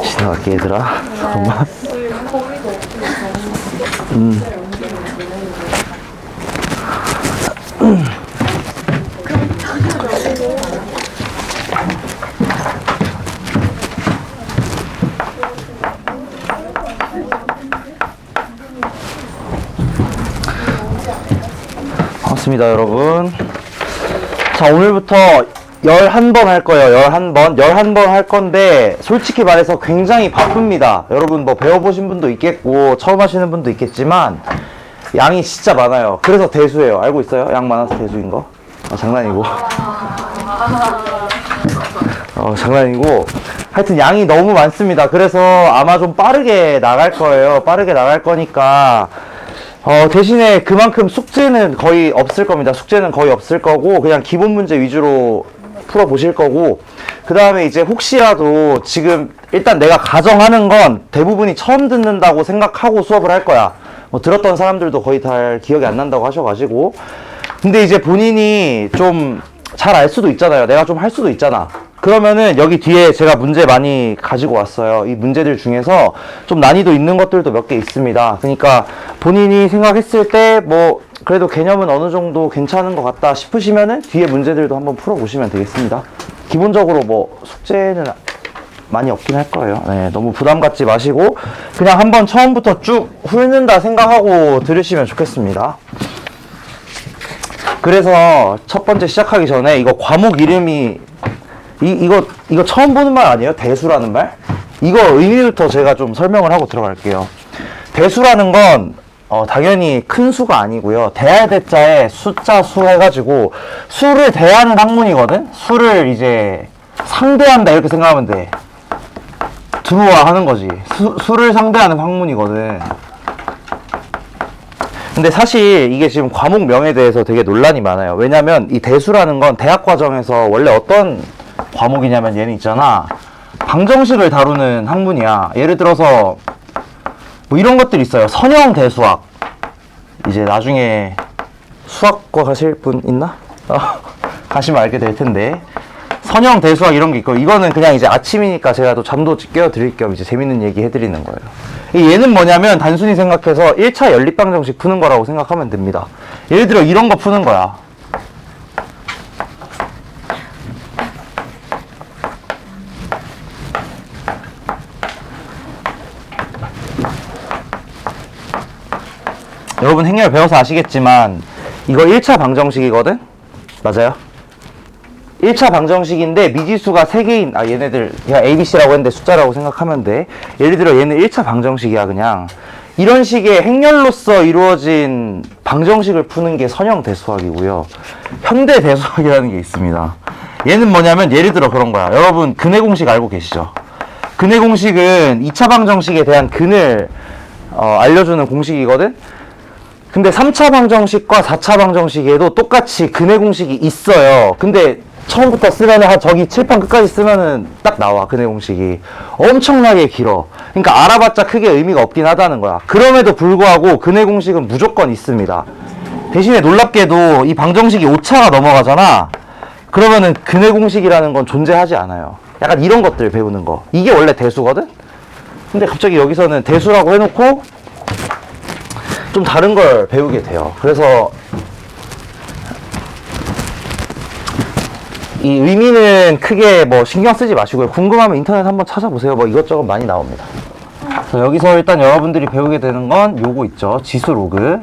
지나갈게 얘들아. 잠깐만. 반갑습니다 여러분. 자, 오늘부터 11번 할 거예요. 11번 할 건데 솔직히 말해서 굉장히 바쁩니다. 여러분 뭐 배워보신 분도 있겠고 처음 하시는 분도 있겠지만 양이 진짜 많아요. 그래서 대수예요. 알고 있어요? 양 많아서 대수인 거? 장난이고. 장난이고. 하여튼 양이 너무 많습니다. 그래서 아마 좀 빠르게 나갈 거예요. 빠르게 나갈 거니까 대신에 그만큼 숙제는 거의 없을 겁니다. 숙제는 거의 없을 거고 그냥 기본 문제 위주로 풀어보실 거고, 그 다음에 이제 혹시라도 지금 일단 내가 가정하는 건 대부분이 처음 듣는다고 생각하고 수업을 할 거야. 뭐 들었던 사람들도 거의 다 기억이 안 난다고 하셔가지고. 근데 이제 본인이 좀 잘 알 수도 있잖아요. 내가 좀 할 수도 있잖아. 그러면은 여기 뒤에 제가 문제 많이 가지고 왔어요. 이 문제들 중에서 좀 난이도 있는 것들도 몇 개 있습니다. 그러니까 본인이 생각했을 때 뭐 그래도 개념은 어느 정도 괜찮은 것 같다 싶으시면은 뒤에 문제들도 한번 풀어보시면 되겠습니다. 기본적으로 뭐 숙제는 많이 없긴 할 거예요. 네, 너무 부담 갖지 마시고 그냥 한번 처음부터 쭉 훑는다 생각하고 들으시면 좋겠습니다. 그래서 첫 번째 시작하기 전에 이거 과목 이름이 이거 처음 보는 말 아니에요? 대수라는 말? 이거 의미부터 제가 좀 설명을 하고 들어갈게요. 대수라는 건 당연히 큰 수가 아니고요. 대할 대자에 숫자 수 해가지고 수를 대하는 학문이거든? 수를 이제 상대한다 이렇게 생각하면 돼. 들어와 하는 거지. 수를 상대하는 학문이거든. 근데 사실 이게 지금 과목명에 대해서 되게 논란이 많아요. 왜냐면 이 대수라는 건 대학 과정에서 원래 어떤 과목이냐면 얘는 있잖아. 방정식을 다루는 학문이야. 예를 들어서 뭐 이런 것들이 있어요. 선형 대수학. 이제 나중에 수학과 가실 분 있나? 가시면 알게 될 텐데. 선형 대수학 이런 게 있고, 이거는 그냥 이제 아침이니까 제가 또 잠도 깨워드릴 겸 이제 재밌는 얘기 해드리는 거예요. 얘는 뭐냐면 단순히 생각해서 1차 연립방정식 푸는 거라고 생각하면 됩니다. 예를 들어 이런 거 푸는 거야. 여러분 행렬 배워서 아시겠지만 이거 1차 방정식이거든? 맞아요? 1차 방정식인데 미지수가 3개인 얘네들 그냥 ABC라고 했는데 숫자라고 생각하면 돼. 예를 들어 얘는 1차 방정식이야. 그냥 이런 식의 행렬로서 이루어진 방정식을 푸는 게 선형 대수학이고요. 현대 대수학이라는 게 있습니다. 얘는 뭐냐면 예를 들어 그런 거야. 여러분 근해 공식 알고 계시죠? 근해 공식은 2차 방정식에 대한 근을 알려주는 공식이거든? 근데 3차 방정식과 4차 방정식에도 똑같이 근해 공식이 있어요. 근데 처음부터 쓰면은 저기 칠판 끝까지 쓰면은 딱 나와. 근해 공식이 엄청나게 길어. 그러니까 알아봤자 크게 의미가 없긴 하다는 거야. 그럼에도 불구하고 근해 공식은 무조건 있습니다. 대신에 놀랍게도 이 방정식이 5차가 넘어가잖아. 그러면은 근해 공식이라는 건 존재하지 않아요. 약간 이런 것들 배우는 거. 이게 원래 대수거든? 근데 갑자기 여기서는 대수라고 해놓고 좀 다른 걸 배우게 돼요. 그래서 이 의미는 크게 뭐 신경 쓰지 마시고요. 궁금하면 인터넷 한번 찾아보세요. 뭐 이것저것 많이 나옵니다. 그래서 여기서 일단 여러분들이 배우게 되는 건 요거 있죠. 지수 로그.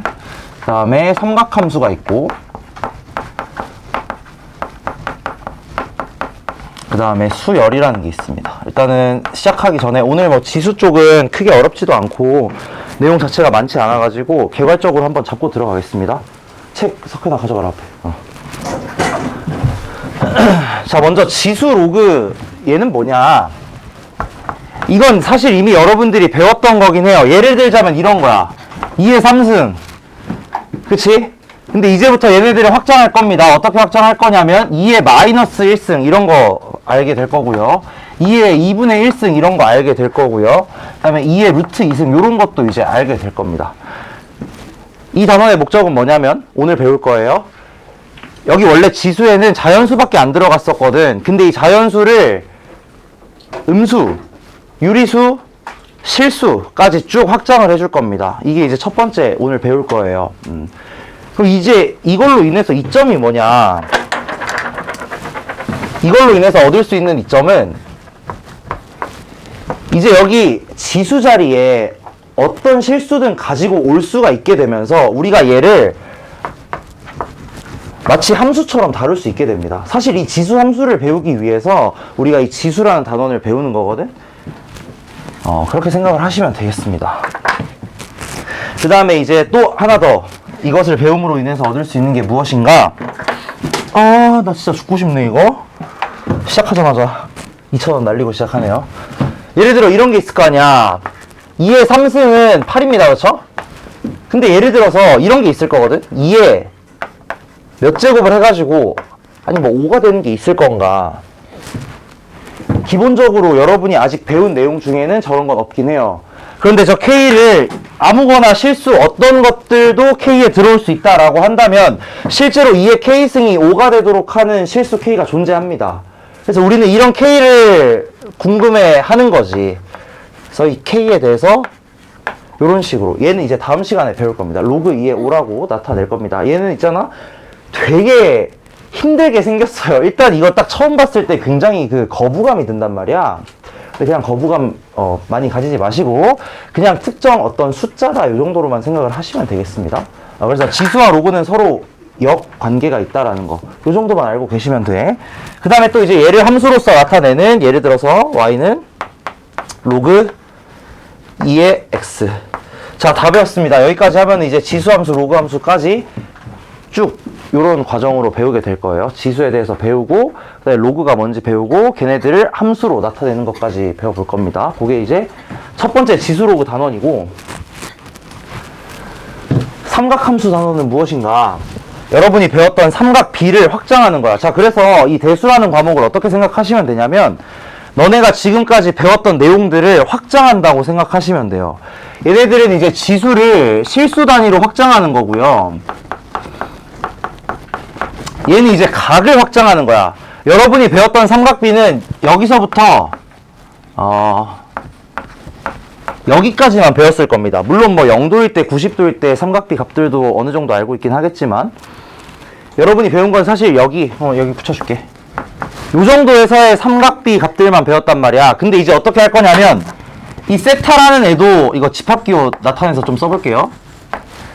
그 다음에 삼각함수가 있고, 그 다음에 수열이라는 게 있습니다. 일단은 시작하기 전에 오늘 뭐 지수 쪽은 크게 어렵지도 않고 내용 자체가 많지 않아가지고 개괄적으로 한번 잡고 들어가겠습니다. 책 석현아 가져가라 앞에. 자, 먼저 지수 로그 얘는 뭐냐, 이건 사실 이미 여러분들이 배웠던 거긴 해요. 예를 들자면 이런 거야. 2의 3승 그치? 근데 이제부터 얘네들을 확장할 겁니다. 어떻게 확장할 거냐면 2의 마이너스 1승 이런 거 알게 될 거고요. 2의 2분의 1승 이런 거 알게 될 거고요. 그 다음에 2의 루트 2승 이런 것도 이제 알게 될 겁니다. 이 단원의 목적은 뭐냐면 오늘 배울 거예요. 여기 원래 지수에는 자연수밖에 안 들어갔었거든. 근데 이 자연수를 음수, 유리수, 실수까지 쭉 확장을 해줄 겁니다. 이게 이제 첫 번째 오늘 배울 거예요. 그럼 이제 이걸로 인해서 이점이 뭐냐? 이걸로 인해서 얻을 수 있는 이점은 이제 여기 지수 자리에 어떤 실수든 가지고 올 수가 있게 되면서 우리가 얘를 마치 함수처럼 다룰 수 있게 됩니다. 사실 이 지수 함수를 배우기 위해서 우리가 이 지수라는 단원을 배우는 거거든. 그렇게 생각을 하시면 되겠습니다. 그 다음에 이제 또 하나 더 이것을 배움으로 인해서 얻을 수 있는 게 무엇인가? 나 진짜 죽고 싶네 이거. 시작하자마자 2,000원 날리고 시작하네요. 예를 들어 이런 게 있을 거 아니야. 2의 3승은 8입니다. 그렇죠? 근데 예를 들어서 이런 게 있을 거거든. 2에 몇 제곱을 해가지고 아니 뭐 5가 되는 게 있을 건가. 기본적으로 여러분이 아직 배운 내용 중에는 저런 건 없긴 해요. 그런데 저 K를 아무거나 실수 어떤 것들도 K에 들어올 수 있다라고 한다면 실제로 2의 K승이 5가 되도록 하는 실수 K가 존재합니다. 그래서 우리는 이런 K를 궁금해 하는 거지. 그래서 이 K에 대해서 이런 식으로 얘는 이제 다음 시간에 배울 겁니다. 로그 2의 5라고 나타낼 겁니다. 얘는 있잖아 되게 힘들게 생겼어요. 일단 이거 딱 처음 봤을 때 굉장히 그 거부감이 든단 말이야. 근데 그냥 거부감 많이 가지지 마시고 그냥 특정 어떤 숫자다 이 정도로만 생각을 하시면 되겠습니다. 그래서 지수와 로그는 서로 역관계가 있다라는 거 이 정도만 알고 계시면 돼. 그 다음에 또 이제 얘를 함수로서 나타내는 예를 들어서 y는 로그 2의 x. 자, 다 배웠습니다. 여기까지 하면 이제 지수함수, 로그함수까지 쭉 이런 과정으로 배우게 될 거예요. 지수에 대해서 배우고 그다음에 로그가 뭔지 배우고 걔네들을 함수로 나타내는 것까지 배워볼 겁니다. 그게 이제 첫 번째 지수 로그 단원이고 삼각함수 단원은 무엇인가? 여러분이 배웠던 삼각 B를 확장하는 거야. 자, 그래서 이 대수라는 과목을 어떻게 생각하시면 되냐면 너네가 지금까지 배웠던 내용들을 확장한다고 생각하시면 돼요. 얘네들은 이제 지수를 실수 단위로 확장하는 거고요. 얘는 이제 각을 확장하는 거야. 여러분이 배웠던 삼각비는 여기서부터 여기까지만 배웠을 겁니다. 물론 뭐 0도일 때 90도일 때 삼각비 값들도 어느 정도 알고 있긴 하겠지만 여러분이 배운 건 사실 여기 붙여줄게. 요 정도에서의 삼각비 값들만 배웠단 말이야. 근데 이제 어떻게 할 거냐면 이 세타라는 애도 이거 집합기호 나타내서 좀 써볼게요.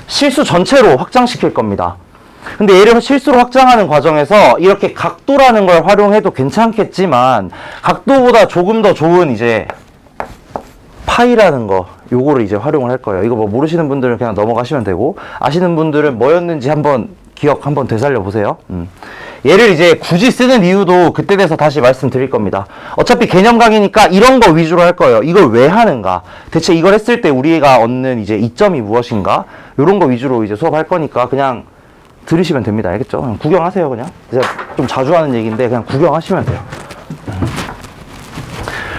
실수 전체로 확장시킬 겁니다. 근데 얘를 실수로 확장하는 과정에서 이렇게 각도라는 걸 활용해도 괜찮겠지만 각도보다 조금 더 좋은 이제 파이라는 거 요거를 이제 활용을 할 거예요. 이거 뭐 모르시는 분들은 그냥 넘어가시면 되고 아시는 분들은 뭐였는지 한번 기억 한번 되살려 보세요. 얘를 이제 굳이 쓰는 이유도 그때 돼서 다시 말씀드릴 겁니다. 어차피 개념 강의니까 이런 거 위주로 할 거예요. 이걸 왜 하는가? 대체 이걸 했을 때 우리가 얻는 이제 이점이 무엇인가? 요런 거 위주로 이제 수업할 거니까 그냥 들으시면 됩니다. 알겠죠? 그냥 구경하세요, 그냥. 제가 좀 자주 하는 얘기인데 그냥 구경하시면 돼요.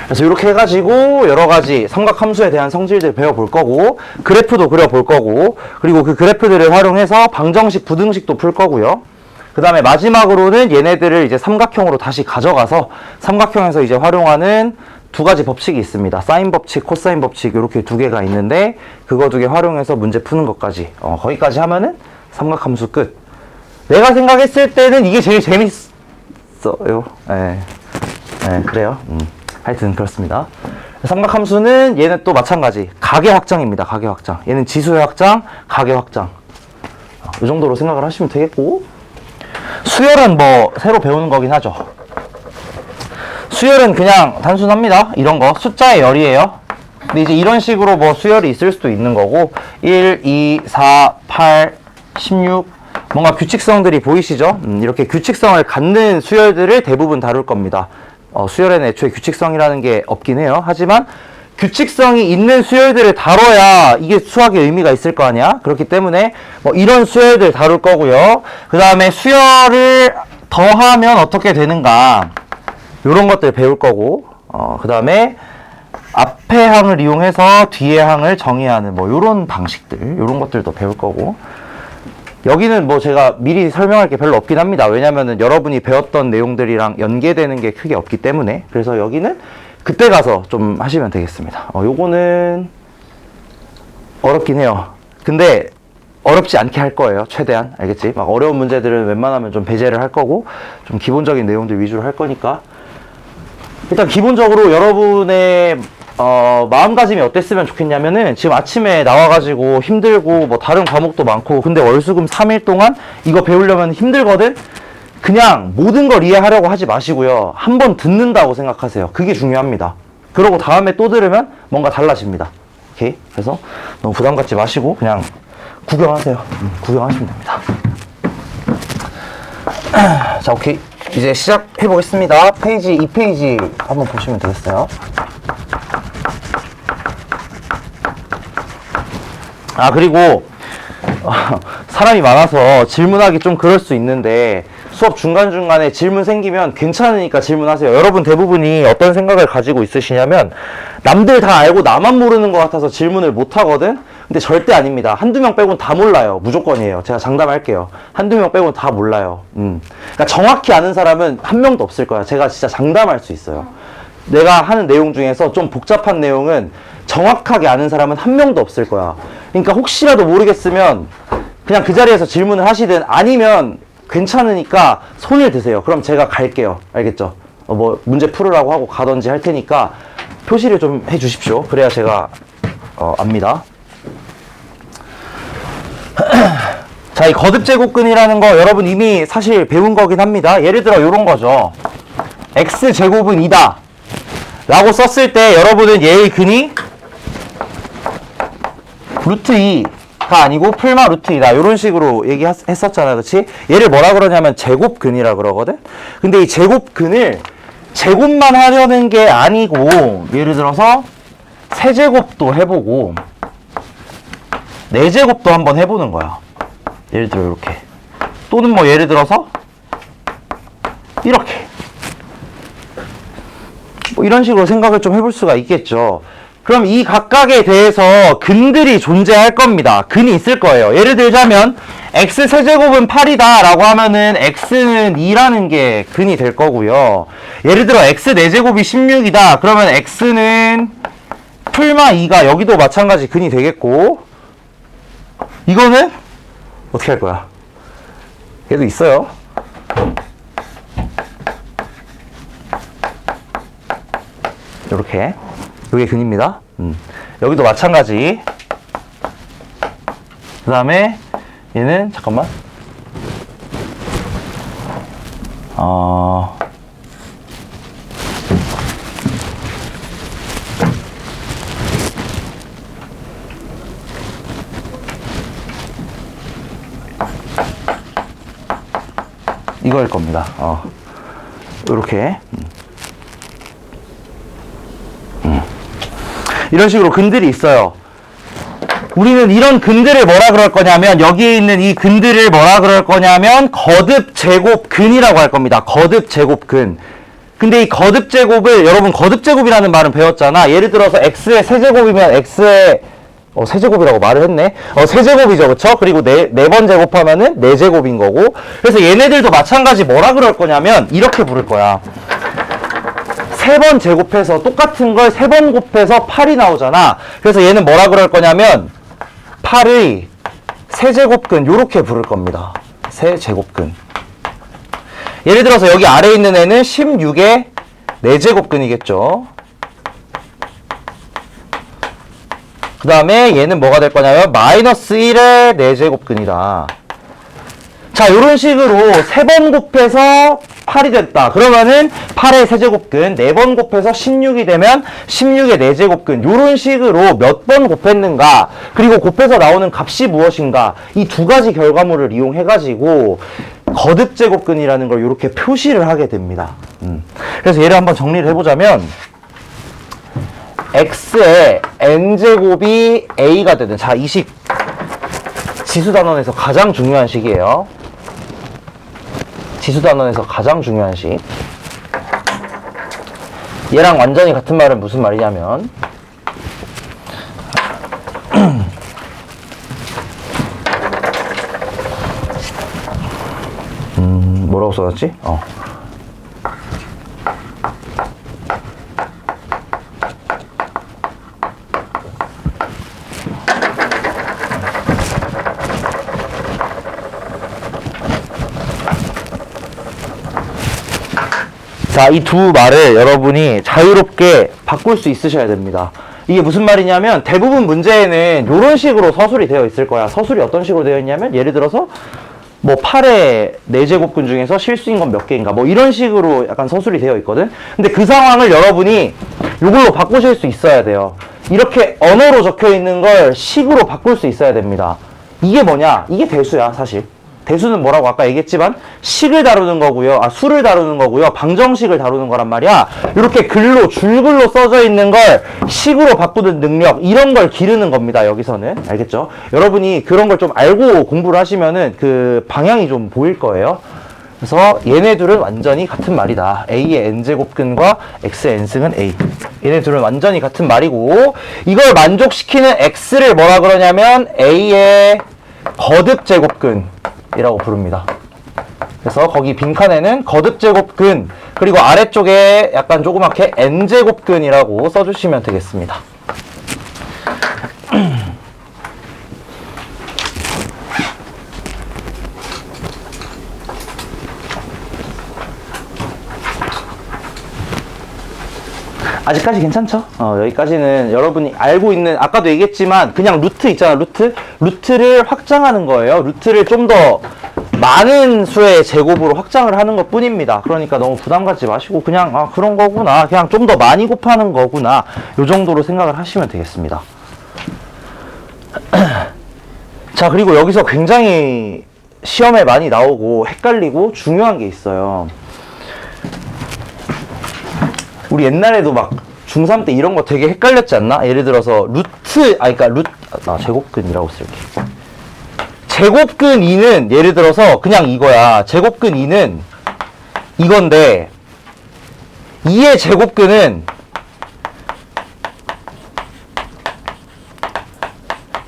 그래서 이렇게 해가지고 여러 가지 삼각함수에 대한 성질들 배워볼 거고 그래프도 그려볼 거고 그리고 그 그래프들을 활용해서 방정식, 부등식도 풀 거고요. 그 다음에 마지막으로는 얘네들을 이제 삼각형으로 다시 가져가서 삼각형에서 이제 활용하는 두 가지 법칙이 있습니다. 사인 법칙, 코사인 법칙 이렇게 두 개가 있는데 그거 두 개 활용해서 문제 푸는 것까지 거기까지 하면은 삼각함수 끝. 내가 생각했을 때는 이게 제일 재밌어요. 그래요. 하여튼 그렇습니다. 삼각함수는 얘는 또 마찬가지 각의 확장입니다. 각의 확장. 얘는 지수의 확장, 각의 확장. 이 정도로 생각을 하시면 되겠고 수열은 뭐 새로 배우는 거긴 하죠. 수열은 그냥 단순합니다. 이런 거 숫자의 열이에요. 근데 이제 이런 식으로 뭐 수열이 있을 수도 있는 거고 1, 2, 4, 8, 16 뭔가 규칙성들이 보이시죠? 이렇게 규칙성을 갖는 수열들을 대부분 다룰 겁니다. 수열에는 애초에 규칙성이라는 게 없긴 해요. 하지만 규칙성이 있는 수열들을 다뤄야 이게 수학의 의미가 있을 거 아니야? 그렇기 때문에 뭐 이런 수열들 다룰 거고요. 그 다음에 수열을 더하면 어떻게 되는가 이런 것들 배울 거고 그 다음에 앞에 항을 이용해서 뒤에 항을 정의하는 뭐 요런 방식들, 요런 것들도 배울 거고, 여기는 뭐 제가 미리 설명할 게 별로 없긴 합니다. 왜냐면은 여러분이 배웠던 내용들이랑 연계되는 게 크게 없기 때문에. 그래서 여기는 그때 가서 좀 하시면 되겠습니다. 요거는 어렵긴 해요. 근데 어렵지 않게 할 거예요. 최대한. 알겠지? 막 어려운 문제들은 웬만하면 좀 배제를 할 거고, 좀 기본적인 내용들 위주로 할 거니까. 일단 기본적으로 여러분의 마음가짐이 어땠으면 좋겠냐면은, 지금 아침에 나와가지고 힘들고 뭐 다른 과목도 많고, 근데 월수금 3일 동안 이거 배우려면 힘들거든? 그냥 모든 걸 이해하려고 하지 마시고요. 한번 듣는다고 생각하세요. 그게 중요합니다. 그러고 다음에 또 들으면 뭔가 달라집니다. 오케이? 그래서 너무 부담 갖지 마시고 그냥 구경하세요. 구경하시면 됩니다. 자, 오케이. 이제 시작해 보겠습니다. 페이지 2페이지 한번 보시면 되겠어요. 그리고 사람이 많아서 질문하기 좀 그럴 수 있는데, 수업 중간중간에 질문 생기면 괜찮으니까 질문하세요. 여러분 대부분이 어떤 생각을 가지고 있으시냐면, 남들 다 알고 나만 모르는 것 같아서 질문을 못 하거든? 근데 절대 아닙니다. 한두 명 빼고는 다 몰라요. 무조건이에요. 제가 장담할게요. 한두 명 빼고는 다 몰라요. 그러니까 정확히 아는 사람은 한 명도 없을 거야. 제가 진짜 장담할 수 있어요. 내가 하는 내용 중에서 좀 복잡한 내용은 정확하게 아는 사람은 한 명도 없을 거야. 그러니까 혹시라도 모르겠으면 그냥 그 자리에서 질문을 하시든, 아니면 괜찮으니까 손을 드세요. 그럼 제가 갈게요. 알겠죠? 뭐 문제 풀으라고 하고 가던지 할 테니까 표시를 좀 해 주십시오. 그래야 제가 압니다. 자, 이 거듭제곱근이라는 거 여러분 이미 사실 배운 거긴 합니다. 예를 들어 요런 거죠. x제곱은 2다 라고 썼을 때 여러분은 얘의 근이 루트 2가 아니고 풀마 루트 2다 요런 식으로 얘기했었잖아. 그치? 얘를 뭐라 그러냐면 제곱근이라 그러거든. 근데 이 제곱근을 제곱만 하려는 게 아니고, 예를 들어서 세제곱도 해보고 4제곱도 한번 해보는 거야. 예를 들어 이렇게, 또는 뭐 예를 들어서 이렇게, 뭐 이런 식으로 생각을 좀 해볼 수가 있겠죠. 그럼 이 각각에 대해서 근들이 존재할 겁니다. 근이 있을 거예요. 예를 들자면 x 세제곱은 8이다 라고 하면은 x는 2라는 게 근이 될 거고요. 예를 들어 x 4제곱이 16이다 그러면 x는 풀마 2가 여기도 마찬가지 근이 되겠고, 이거는 어떻게 할 거야? 얘도 있어요. 이렇게, 이게 근입니다. 여기도 마찬가지. 그 다음에 얘는 잠깐만, 이거일 겁니다. 이렇게. 이런 식으로 근들이 있어요. 우리는 이런 근들을 뭐라 그럴 거냐면, 여기에 있는 이 근들을 뭐라 그럴 거냐면 거듭제곱근이라고 할 겁니다. 거듭제곱근. 근데 이 거듭제곱을, 여러분 거듭제곱이라는 말은 배웠잖아. 예를 들어서 x의 세제곱이면 x의 세제곱이라고 말을 했네. 세제곱이죠. 그쵸? 그리고 네 번 제곱하면은 4제곱인 거고. 그래서 얘네들도 마찬가지 뭐라 그럴 거냐면 이렇게 부를 거야. 3번 제곱해서 똑같은 걸 3번 곱해서 8이 나오잖아. 그래서 얘는 뭐라 그럴 거냐면 8의 세제곱근, 요렇게 부를 겁니다. 세제곱근. 예를 들어서 여기 아래에 있는 애는 16의 4제곱근이겠죠. 그 다음에 얘는 뭐가 될 거냐면 마이너스 1의 4제곱근이다. 자, 요런 식으로 3번 곱해서 8이 됐다. 그러면은 8의 세제곱근, 4번 곱해서 16이 되면 16의 4제곱근, 요런 식으로 몇 번 곱했는가, 그리고 곱해서 나오는 값이 무엇인가, 이 두 가지 결과물을 이용해가지고 거듭제곱근이라는 걸 이렇게 표시를 하게 됩니다. 그래서 얘를 한번 정리를 해보자면, x의 n제곱이 a가 되는, 자, 이 식 지수단원에서 가장 중요한 식이에요. 지수단원에서 가장 중요한 식. 얘랑 완전히 같은 말은 무슨 말이냐면, 뭐라고 써놨지? 자, 이 두 말을 여러분이 자유롭게 바꿀 수 있으셔야 됩니다. 이게 무슨 말이냐면 대부분 문제에는 이런 식으로 서술이 되어 있을 거야. 서술이 어떤 식으로 되어 있냐면 예를 들어서 뭐 8의 4제곱근 중에서 실수인 건 몇 개인가 뭐 이런 식으로 약간 서술이 되어 있거든. 근데 그 상황을 여러분이 이걸로 바꾸실 수 있어야 돼요. 이렇게 언어로 적혀 있는 걸 식으로 바꿀 수 있어야 됩니다. 이게 뭐냐? 이게 대수야, 사실. 대수는 뭐라고 아까 얘기했지만 식을 다루는 거고요. 수를 다루는 거고요. 방정식을 다루는 거란 말이야. 이렇게 글로 줄글로 써져 있는 걸 식으로 바꾸는 능력, 이런 걸 기르는 겁니다. 여기서는. 알겠죠? 여러분이 그런 걸 좀 알고 공부를 하시면은 그 방향이 좀 보일 거예요. 그래서 얘네 둘은 완전히 같은 말이다. A의 n제곱근과 X의 n승은 A. 얘네 둘은 완전히 같은 말이고, 이걸 만족시키는 X를 뭐라 그러냐면 A의 거듭제곱근이라고 부릅니다. 그래서 거기 빈칸에는 거듭제곱근, 그리고 아래쪽에 약간 조그맣게 n제곱근이라고 써주시면 되겠습니다. 아직까지 괜찮죠? 여기까지는 여러분이 알고 있는, 아까도 얘기했지만 그냥 루트 있잖아, 루트를 확장하는 거예요. 루트를 좀 더 많은 수의 제곱으로 확장을 하는 것 뿐입니다. 그러니까 너무 부담 갖지 마시고 그냥 그런 거구나, 그냥 좀 더 많이 곱하는 거구나, 요 정도로 생각을 하시면 되겠습니다. 자, 그리고 여기서 굉장히 시험에 많이 나오고 헷갈리고 중요한 게 있어요. 우리 옛날에도 막 중3 때 이런 거 되게 헷갈렸지 않나? 예를 들어서 제곱근이라고 쓸게. 제곱근 2는 예를 들어서 그냥 이거야. 제곱근 2는 이건데 2의 제곱근은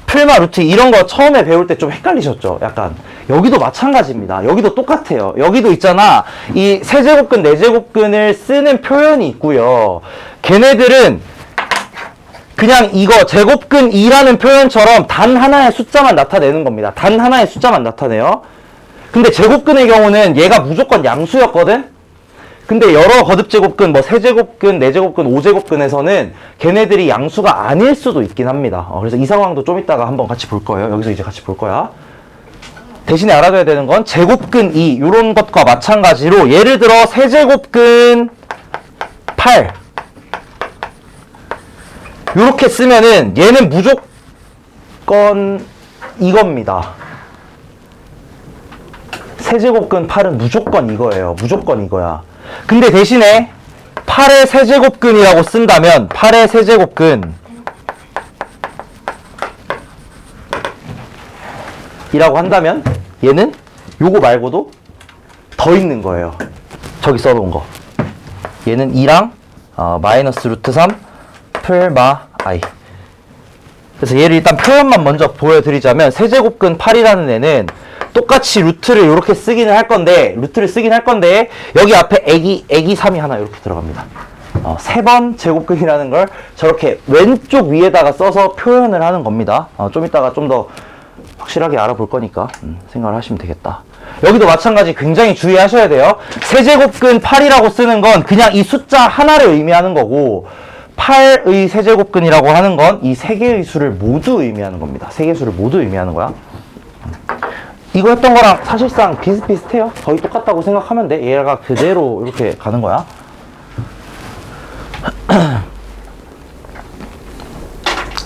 풀마 루트, 이런 거 처음에 배울 때 좀 헷갈리셨죠? 약간. 여기도 마찬가지입니다. 여기도 똑같아요. 여기도 있잖아. 이 세제곱근, 네제곱근을 쓰는 표현이 있고요. 걔네들은 그냥 이거 제곱근 2라는 표현처럼 단 하나의 숫자만 나타내는 겁니다. 단 하나의 숫자만 나타내요. 근데 제곱근의 경우는 얘가 무조건 양수였거든? 근데 여러 거듭제곱근, 뭐 세제곱근, 네제곱근, 오제곱근에서는 걔네들이 양수가 아닐 수도 있긴 합니다. 그래서 이 상황도 좀 이따가 한번 같이 볼 거예요. 여기서 이제 같이 볼 거야. 대신에 알아둬야 되는 건 제곱근 2, 이런 것과 마찬가지로 예를 들어 세제곱근 8 요렇게 쓰면은 얘는 무조건 이겁니다. 세제곱근 8은 무조건 이거예요. 무조건 이거야. 근데 대신에 8의 세제곱근이라고 쓴다면 8의 세제곱근 이라고 한다면 얘는 요거 말고도 더 있는 거예요. 저기 써놓은 거. 얘는 2랑 마이너스 루트 3 풀마 i. 그래서 얘를 일단 표현만 먼저 보여드리자면 세제곱근 8이라는 애는 똑같이 루트를 이렇게 쓰기는 할 건데, 여기 앞에 애기 3이 하나 이렇게 들어갑니다. 3번 제곱근이라는 걸 저렇게 왼쪽 위에다가 써서 표현을 하는 겁니다. 좀 이따가 좀 더 확실하게 알아볼 거니까 생각을 하시면 되겠다. 여기도 마찬가지 굉장히 주의하셔야 돼요. 세제곱근 8이라고 쓰는 건 그냥 이 숫자 하나를 의미하는 거고, 8의 세제곱근이라고 하는 건 이 세 개의 수를 모두 의미하는 겁니다. 세 개의 수를 모두 의미하는 거야. 이거 했던 거랑 사실상 비슷비슷해요. 거의 똑같다고 생각하면 돼. 얘가 그대로 이렇게 가는 거야.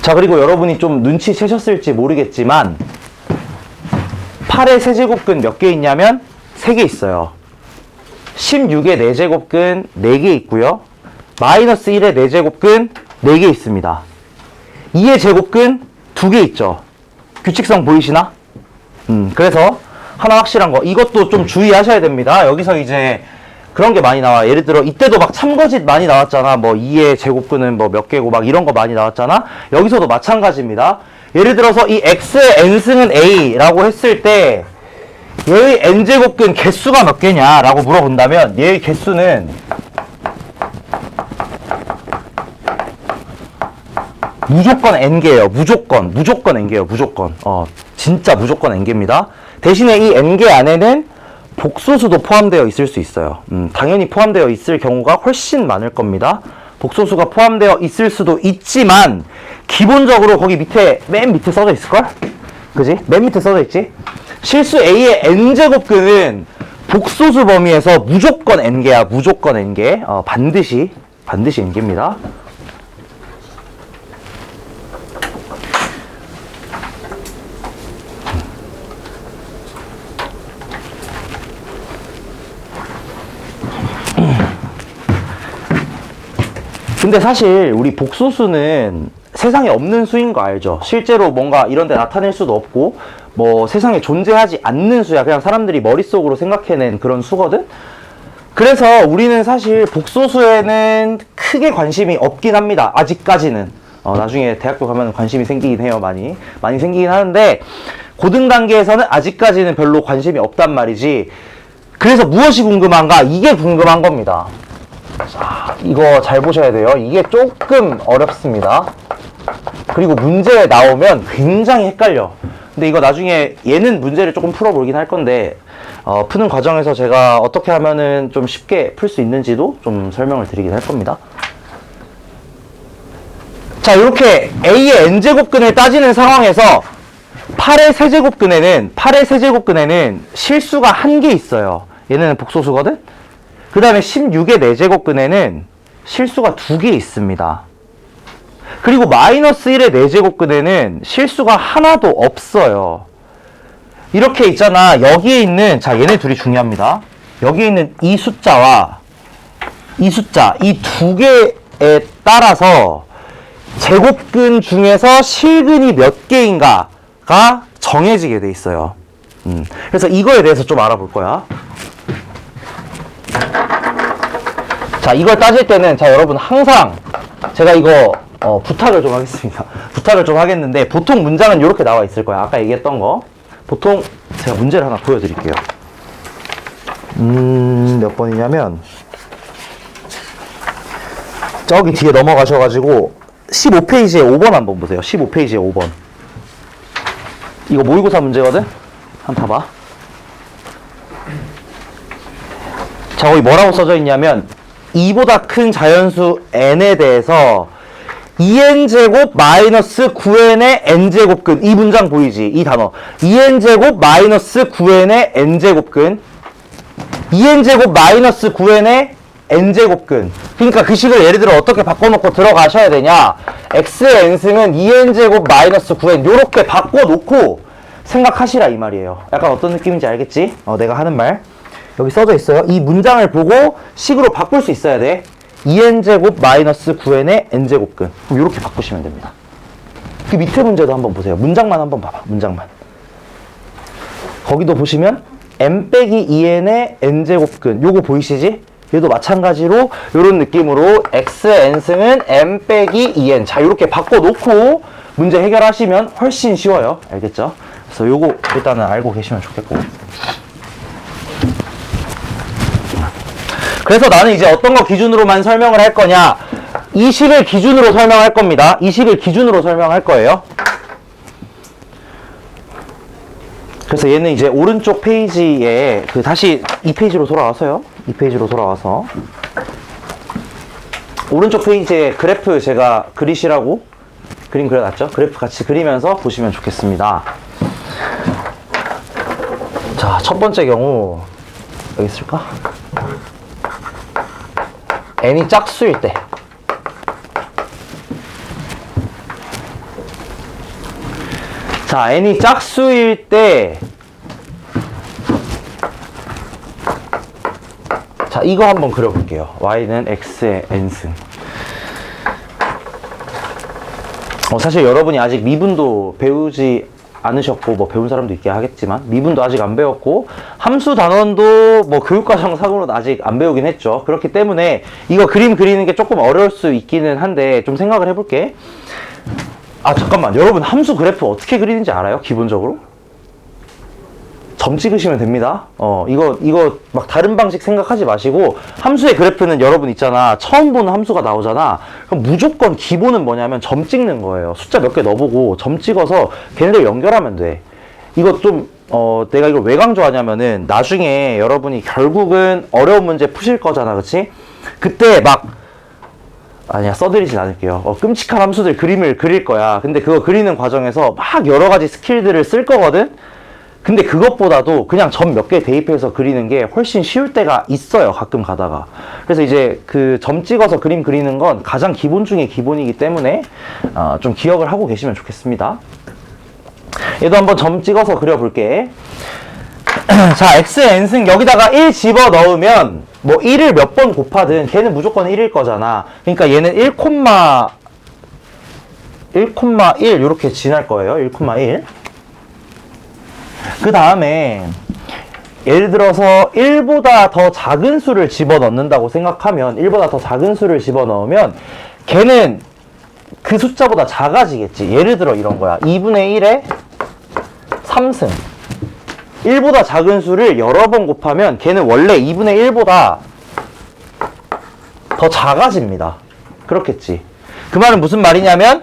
자, 그리고 여러분이 좀 눈치채셨을지 모르겠지만 8의 세제곱근 몇 개 있냐면 3개 있어요. 16의 4제곱근 4개 있고요. 마이너스 1의 4제곱근 4개 있습니다. 2의 제곱근 2개 있죠. 규칙성 보이시나? 그래서 하나 확실한 거, 이것도 좀 주의하셔야 됩니다. 여기서 이제 그런 게 많이 나와. 예를 들어 이때도 막 참거짓 많이 나왔잖아. 뭐 2의 제곱근은 뭐 몇 개고 막 이런 거 많이 나왔잖아. 여기서도 마찬가지입니다. 예를 들어서 이 x의 n승은 a라고 했을 때 얘의 n제곱근 개수가 몇 개냐라고 물어본다면 얘의 개수는 무조건 n개예요. 무조건 n개예요. 무조건. 진짜 무조건 n개입니다. 대신에 이 n개 안에는 복소수도 포함되어 있을 수 있어요. 당연히 포함되어 있을 경우가 훨씬 많을 겁니다. 복소수가 포함되어 있을 수도 있지만 기본적으로 거기 밑에 맨 밑에 써져 있을걸? 그지? 맨 밑에 써져 있지? 실수 A의 n제곱근은 복소수 범위에서 무조건 n개야. 무조건 n개. 반드시 n개입니다. 근데 사실 우리 복소수는 세상에 없는 수인 거 알죠? 실제로 뭔가 이런 데 나타낼 수도 없고 뭐 세상에 존재하지 않는 수야. 그냥 사람들이 머릿속으로 생각해낸 그런 수거든? 그래서 우리는 사실 복소수에는 크게 관심이 없긴 합니다. 아직까지는. 나중에 대학교 가면 관심이 생기긴 해요. 많이 생기긴 하는데 고등 단계에서는 아직까지는 별로 관심이 없단 말이지. 그래서 무엇이 궁금한가? 이게 궁금한 겁니다. 자, 이거 잘 보셔야 돼요. 이게 조금 어렵습니다. 그리고 문제에 나오면 굉장히 헷갈려. 근데 이거 나중에 얘는 문제를 조금 풀어보긴 할 건데 푸는 과정에서 제가 어떻게 하면은 좀 쉽게 풀 수 있는지도 좀 설명을 드리긴 할 겁니다. 자, 이렇게 A의 n제곱근을 따지는 상황에서 8의 세제곱근에는 실수가 1개 있어요. 얘네는 복소수거든? 그 다음에 16의 4제곱근에는 실수가 2개 있습니다. 그리고 마이너스 1의 4제곱근에는 실수가 하나도 없어요. 이렇게 있잖아. 여기에 있는, 자, 얘네 둘이 중요합니다. 여기에 있는 이 숫자와 이 숫자, 이 두 개에 따라서 제곱근 중에서 실근이 몇 개인가가 정해지게 돼 있어요. 그래서 이거에 대해서 좀 알아볼 거야. 자, 이걸 따질 때는, 자, 여러분, 항상 제가 이거 부탁을 좀 하겠습니다. 부탁을 좀 하겠는데, 보통 문장은 이렇게 나와 있을 거야. 아까 얘기했던 거. 보통 제가 문제를 하나 보여드릴게요. 몇 번이냐면, 저기 뒤에 넘어가셔가지고 15페이지에 5번 한번 보세요. 15페이지에 5번. 이거 모의고사 문제거든? 한번 봐봐. 자, 거기 뭐라고 써져 있냐면 2보다 큰 자연수 n에 대해서 2n제곱 마이너스 9n의 n제곱근. 이 문장 보이지? 이 단어. 2n제곱 마이너스 9n의 n제곱근. 2n제곱 마이너스 9n의 n제곱근. 그러니까 그 식을 예를 들어 어떻게 바꿔놓고 들어가셔야 되냐. x의 n승은 2n제곱 마이너스 9n 요렇게 바꿔놓고 생각하시라 이 말이에요. 약간 어떤 느낌인지 알겠지? 내가 하는 말 여기 써져 있어요. 이 문장을 보고 식으로 바꿀 수 있어야 돼. 2n제곱 마이너스 9n의 n제곱근. 그럼 요렇게 바꾸시면 됩니다. 그 밑에 문제도 한번 보세요. 문장만 한번 봐봐. 문장만. 거기도 보시면 m 빼기 2n의 n제곱근. 요거 보이시지? 얘도 마찬가지로 요런 느낌으로 x의 n승은 m 빼기 2n. 자, 요렇게 바꿔놓고 문제 해결하시면 훨씬 쉬워요. 알겠죠? 그래서 요거 일단은 알고 계시면 좋겠고. 그래서 나는 이제 어떤 거 기준으로만 설명을 할 거냐. 이 식을 기준으로 설명할 겁니다. 이 식을 기준으로 설명할 거예요. 그래서 얘는 이제 오른쪽 페이지에 다시 이 페이지로 돌아와서요. 이 페이지로 돌아와서 오른쪽 페이지에 그래프 제가 그리시라고 그림 그려놨죠? 그래프 같이 그리면서 보시면 좋겠습니다. 자, 첫 번째 경우 여기 있을까? n이 짝수일 때. 자, n이 짝수일 때. 자, 이거 한번 그려볼게요. y는 x의 n승. 사실 여러분이 아직 미분도 배우지 않으셨고, 뭐 배운 사람도 있긴 하겠지만, 미분도 아직 안 배웠고, 함수 단원도 뭐 교육과정 상으로는 아직 안 배우긴 했죠. 그렇기 때문에 이거 그림 그리는 게 조금 어려울 수 있기는 한데, 좀 생각을 해볼게. 잠깐만. 여러분 함수 그래프 어떻게 그리는지 알아요? 기본적으로? 점 찍으시면 됩니다. 이거 막 다른 방식 생각하지 마시고, 함수의 그래프는 여러분 있잖아. 처음 보는 함수가 나오잖아. 그럼 무조건 기본은 뭐냐면 점 찍는 거예요. 숫자 몇 개 넣어보고 점 찍어서 걔네들 연결하면 돼. 이거 좀, 내가 이걸 왜 강조하냐면은, 나중에 여러분이 결국은 어려운 문제 푸실 거잖아. 그치? 그때 막, 아니야, 써드리진 않을게요. 끔찍한 함수들 그림을 그릴 거야. 근데 그거 그리는 과정에서 막 여러 가지 스킬들을 쓸 거거든? 근데 그것보다도 그냥 점 몇 개 대입해서 그리는 게 훨씬 쉬울 때가 있어요. 가끔 가다가. 그래서 이제 그 점 찍어서 그림 그리는 건 가장 기본 중에 기본이기 때문에 좀 기억을 하고 계시면 좋겠습니다. 얘도 한번 점 찍어서 그려볼게. 자, x, n승 여기다가 1 집어 넣으면 뭐 1을 몇 번 곱하든 걔는 무조건 1일 거잖아. 그러니까 얘는 1,1 이렇게 지날 거예요. 1,1. 그 다음에 예를 들어서 1보다 더 작은 수를 집어넣는다고 생각하면, 1보다 더 작은 수를 집어넣으면 걔는 그 숫자보다 작아지겠지. 예를 들어 이런 거야. 2분의 1에 3승. 1보다 작은 수를 여러 번 곱하면 걔는 원래 2분의 1보다 더 작아집니다. 그렇겠지. 그 말은 무슨 말이냐면,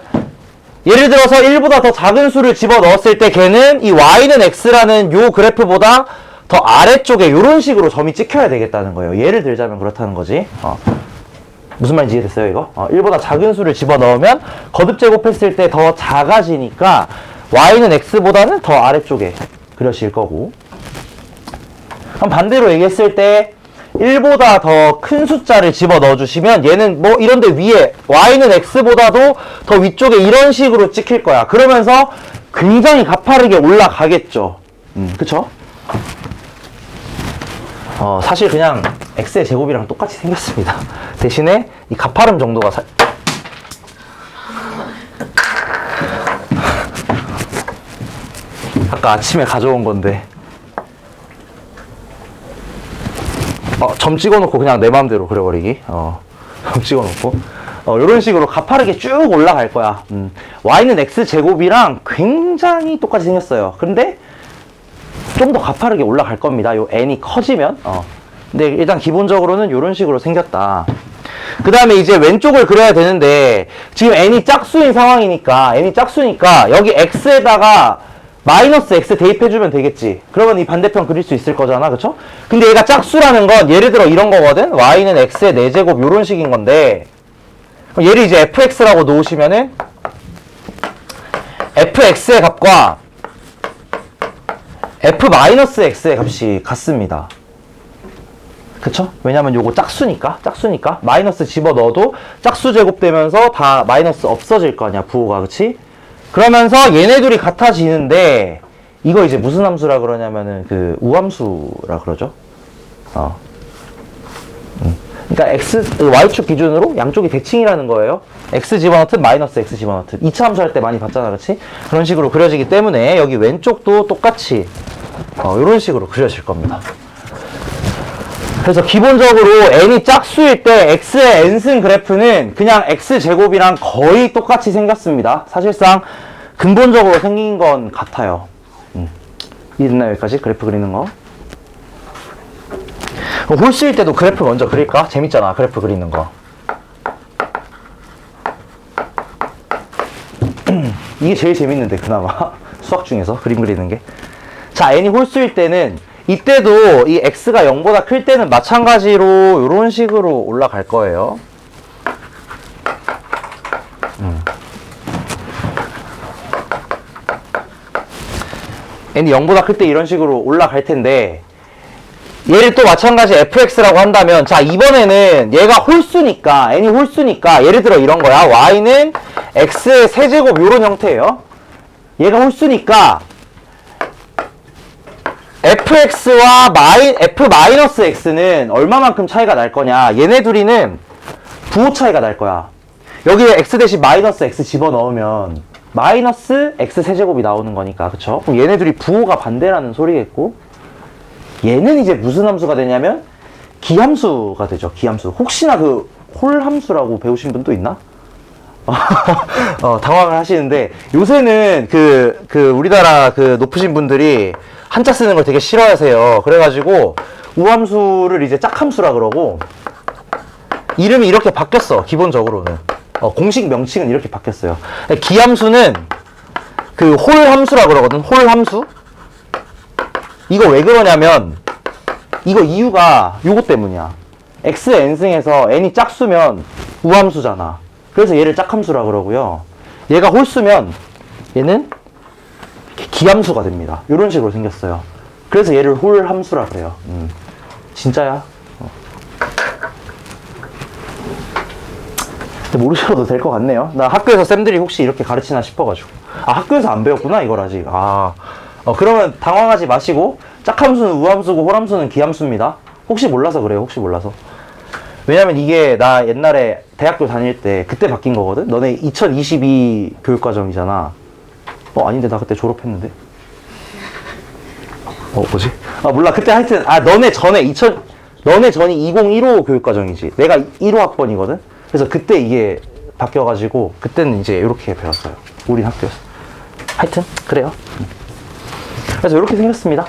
예를 들어서 1보다 더 작은 수를 집어넣었을 때 걔는 이 y는 x라는 요 그래프보다 더 아래쪽에 이런 식으로 점이 찍혀야 되겠다는 거예요. 예를 들자면 그렇다는 거지. 무슨 말인지 이해됐어요, 이거? 1보다 작은 수를 집어넣으면 거듭 제곱했을 때 더 작아지니까 y는 x보다는 더 아래쪽에 그려질 거고. 그럼 반대로 얘기했을 때 1보다 더 큰 숫자를 집어넣어 주시면 얘는 뭐 이런데 위에 y는 x보다도 더 위쪽에 이런 식으로 찍힐 거야. 그러면서 굉장히 가파르게 올라가겠죠. 그쵸? 사실 그냥 x의 제곱이랑 똑같이 생겼습니다. 대신에 이 가파름 정도가 아까 아침에 가져온 건데 점 찍어놓고 그냥 내 마음대로 그려버리기. 점 찍어놓고 이런 식으로 가파르게 쭉 올라갈 거야. y는 x제곱이랑 굉장히 똑같이 생겼어요. 근데 좀 더 가파르게 올라갈 겁니다. 요 n이 커지면. 근데 일단 기본적으로는 이런 식으로 생겼다. 그 다음에 이제 왼쪽을 그려야 되는데, 지금 n이 짝수인 상황이니까, 여기 x에다가 마이너스 x 대입해주면 되겠지. 그러면 이 반대편 그릴 수 있을 거잖아. 그쵸? 근데 얘가 짝수라는 건 예를 들어 이런 거거든? y는 x의 4제곱 요런 식인 건데, 얘를 이제 fx라고 놓으시면은 fx의 값과 f-x의 값이 같습니다. 그쵸? 왜냐면 요거 짝수니까 마이너스 집어넣어도 짝수 제곱되면서 다 마이너스 없어질 거 아니야, 부호가. 그치? 그러면서 얘네 둘이 같아지는데, 이거 이제 무슨 함수라 그러냐면은 그 우함수라 그러죠. 그러니까 y축 기준으로 양쪽이 대칭이라는 거예요. x 집어넣듯 마이너스 x 집어넣듯. 2차 함수 할 때 많이 봤잖아, 그치? 그런 식으로 그려지기 때문에 여기 왼쪽도 똑같이 이런 식으로 그려질 겁니다. 그래서 기본적으로 n이 짝수일 때 x의 n승 그래프는 그냥 x제곱이랑 거의 똑같이 생겼습니다. 사실상 근본적으로 생긴 건 같아요. 이해됐나요? 여기까지 그래프 그리는 거. 홀수일 때도 그래프 먼저 그릴까? 재밌잖아, 그래프 그리는 거. 이게 제일 재밌는데, 그나마. 수학 중에서 그림 그리는 게. 자, n이 홀수일 때는 이때도 이 x가 0보다 클 때는 마찬가지로 이런 식으로 올라갈 거예요. n이 0보다 클 때 이런 식으로 올라갈 텐데, 얘를 또 마찬가지 fx라고 한다면, 자, 이번에는 얘가 홀수니까, n이 홀수니까, 예를 들어 이런 거야. y는 x의 세제곱 요런 형태예요. 얘가 홀수니까 fx와 f-x는 얼마만큼 차이가 날 거냐. 얘네 둘이는 부호 차이가 날 거야. 여기에 x 대신 마이너스 x 집어넣으면 마이너스 x 세제곱이 나오는 거니까. 그쵸? 그럼 얘네 둘이 부호가 반대라는 소리겠고, 얘는 이제 무슨 함수가 되냐면 기함수가 되죠. 기함수. 혹시나 그 홀함수라고 배우신 분 또 있나? 당황을 하시는데, 요새는 우리나라 높으신 분들이 한자 쓰는 걸 되게 싫어하세요. 그래가지고, 우함수를 이제 짝함수라 그러고, 이름이 이렇게 바뀌었어, 기본적으로는. 공식 명칭은 이렇게 바뀌었어요. 기함수는 홀함수라 그러거든, 홀함수? 이거 왜 그러냐면, 이거 이유가 요거 때문이야. x n승에서 n이 짝수면 우함수잖아. 그래서 얘를 짝함수라 그러고요. 얘가 홀수면 얘는 기함수가 됩니다. 이런 식으로 생겼어요. 그래서 얘를 홀함수라 그래요. 진짜야. 근데 모르셔도 될 것 같네요. 나 학교에서 쌤들이 혹시 이렇게 가르치나 싶어가지고. 아, 학교에서 안 배웠구나, 이걸 아직. 그러면 당황하지 마시고, 짝함수는 우함수고 홀함수는 기함수입니다. 혹시 몰라서 그래요, 혹시 몰라서. 왜냐면 이게 나 옛날에 대학교 다닐 때 그때 바뀐 거거든? 너네 2022 교육과정이잖아. 아닌데, 나 그때 졸업했는데. 뭐지? 몰라. 그때 하여튼, 너네 전이 2015 교육과정이지. 내가 1호 학번이거든? 그래서 그때 이게 바뀌어가지고, 그때는 이제 이렇게 배웠어요. 우린 학교에서. 하여튼, 그래요. 그래서 이렇게 생겼습니다.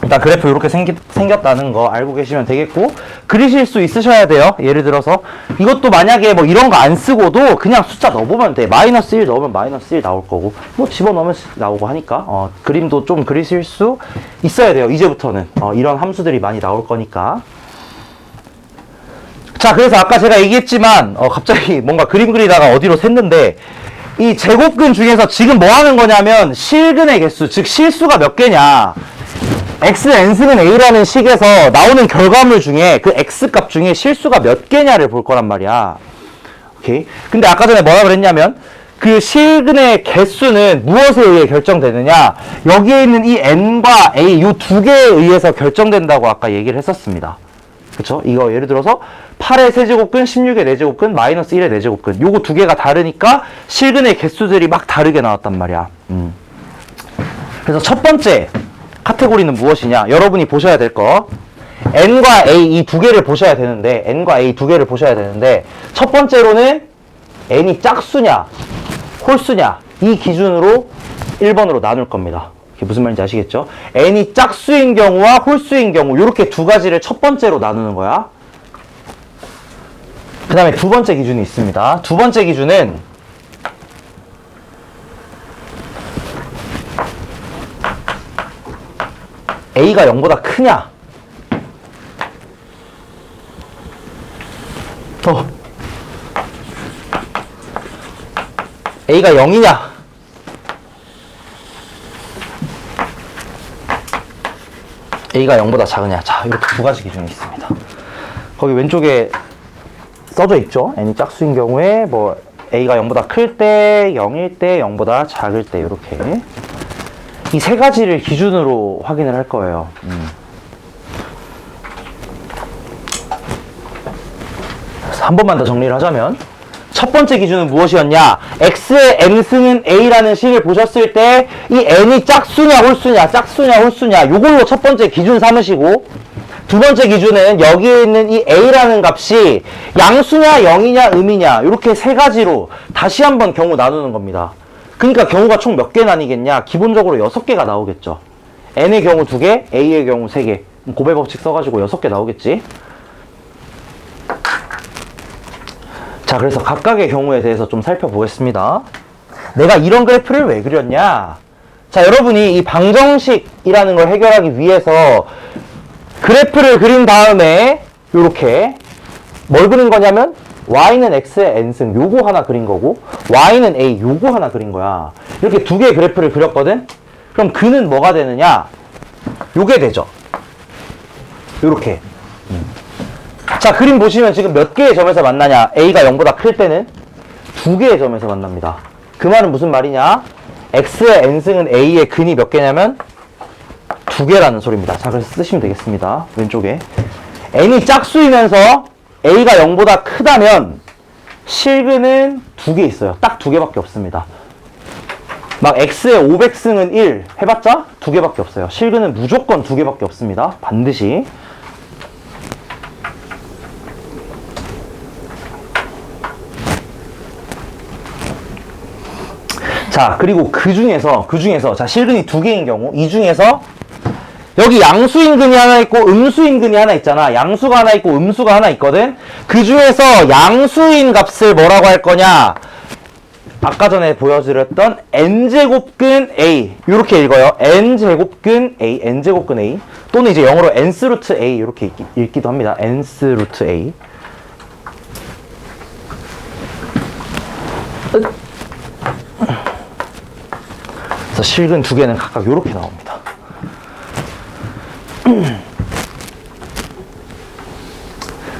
일단 그래프 이렇게 생겼다는 거 알고 계시면 되겠고, 그리실 수 있으셔야 돼요. 예를 들어서 이것도 만약에 뭐 이런 거 안 쓰고도 그냥 숫자 넣어보면 돼. 마이너스 1 넣으면 마이너스 1 나올 거고, 뭐 집어넣으면 나오고 하니까 그림도 좀 그리실 수 있어야 돼요. 이제부터는 이런 함수들이 많이 나올 거니까. 자, 그래서 아까 제가 얘기했지만 갑자기 뭔가 그림 그리다가 어디로 샜는데, 이 제곱근 중에서 지금 뭐 하는 거냐면 실근의 개수, 즉 실수가 몇 개냐, x n승은 a라는 식에서 나오는 결과물 중에 그 x 값 중에 실수가 몇 개냐를 볼 거란 말이야. 오케이. 근데 아까 전에 뭐라 그랬냐면, 그 실근의 개수는 무엇에 의해 결정되느냐, 여기에 있는 이 n과 a 요 두 개에 의해서 결정된다고 아까 얘기를 했었습니다. 그쵸? 이거 예를 들어서 8의 세제곱근, 16의 네제곱근, 마이너스 1의 네제곱근, 요거 두 개가 다르니까 실근의 개수들이 막 다르게 나왔단 말이야. 그래서 첫 번째 카테고리는 무엇이냐? 여러분이 보셔야 될 거, n과 a 이 두 개를 보셔야 되는데, n과 a 두 개를 보셔야 되는데, 첫 번째로는 n이 짝수냐 홀수냐 이 기준으로 1번으로 나눌 겁니다. 이게 무슨 말인지 아시겠죠? n이 짝수인 경우와 홀수인 경우, 이렇게 두 가지를 첫 번째로 나누는 거야. 그 다음에 두 번째 기준이 있습니다. 두 번째 기준은 a가 0보다 크냐, a가 0이냐, a가 0보다 작으냐. 자, 이렇게 두 가지 기준이 있습니다. 거기 왼쪽에 써져 있죠. n이 짝수인 경우에 뭐 a가 0보다 클 때, 0일 때, 0보다 작을 때, 이렇게 이 세 가지를 기준으로 확인을 할 거예요. 그래서 한 번만 더 정리를 하자면, 첫 번째 기준은 무엇이었냐? x의 n승은 a라는 식을 보셨을 때 이 n이 짝수냐 홀수냐, 짝수냐 홀수냐, 요걸로 첫 번째 기준 삼으시고, 두 번째 기준은 여기에 있는 이 a라는 값이 양수냐 0이냐 음이냐, 이렇게 세 가지로 다시 한번 경우 나누는 겁니다. 그러니까 경우가 총 몇 개 나뉘겠냐? 기본적으로 6개가 나오겠죠. n의 경우 2개, a의 경우 3개. 고배 법칙 써가지고 6개 나오겠지. 자, 그래서 각각의 경우에 대해서 좀 살펴보겠습니다. 내가 이런 그래프를 왜 그렸냐? 자, 여러분이 이 방정식이라는 걸 해결하기 위해서 그래프를 그린 다음에 요렇게 뭘 그린 거냐면, y는 x의 n승 요거 하나 그린 거고, y는 a 요거 하나 그린 거야. 이렇게 두 개의 그래프를 그렸거든? 그럼 그는 뭐가 되느냐? 요게 되죠. 요렇게. 자, 그림 보시면 지금 몇 개의 점에서 만나냐? a가 0보다 클 때는 두 개의 점에서 만납니다. 그 말은 무슨 말이냐? x의 n승은 a의 근이 몇 개냐면 두 개라는 소리입니다. 자, 그래서 쓰시면 되겠습니다. 왼쪽에 n이 짝수이면서 a가 0보다 크다면 실근은 두 개 있어요. 딱 두 개밖에 없습니다. 막 x의 500승은 1 해봤자 두 개밖에 없어요. 실근은 무조건 두 개밖에 없습니다. 반드시. 자, 그리고 그 중에서, 자, 실근이 두 개인 경우, 이 중에서, 여기 양수인 근이 하나 있고, 음수인 근이 하나 있잖아. 양수가 하나 있고, 음수가 하나 있거든? 그 중에서 양수인 값을 뭐라고 할 거냐? 아까 전에 보여드렸던 n제곱근 a. 요렇게 읽어요. n제곱근 a, n제곱근 a. 또는 이제 영어로 n스 루트 a. 이렇게 읽기도 합니다. n스 루트 a. 그래서 실근 두 개는 각각 요렇게 나옵니다.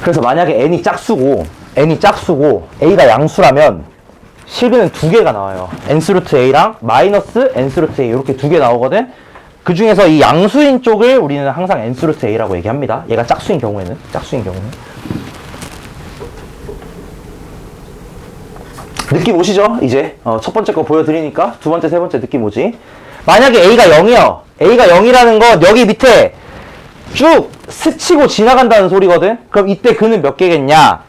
그래서 만약에 n이 짝수고 a가 양수라면 실근은 두 개가 나와요. n스 루트 a랑 마이너스 n스 루트 a 이렇게 두 개 나오거든. 그 중에서 이 양수인 쪽을 우리는 항상 n스 루트 a라고 얘기합니다. 얘가 짝수인 경우에는. 느낌 오시죠? 이제 첫 번째 거 보여드리니까 두 번째, 세 번째 느낌 오지? 만약에 a가 0이요. a가 0이라는 건 여기 밑에 쭉 스치고 지나간다는 소리거든? 그럼 이때 그는 몇 개겠냐?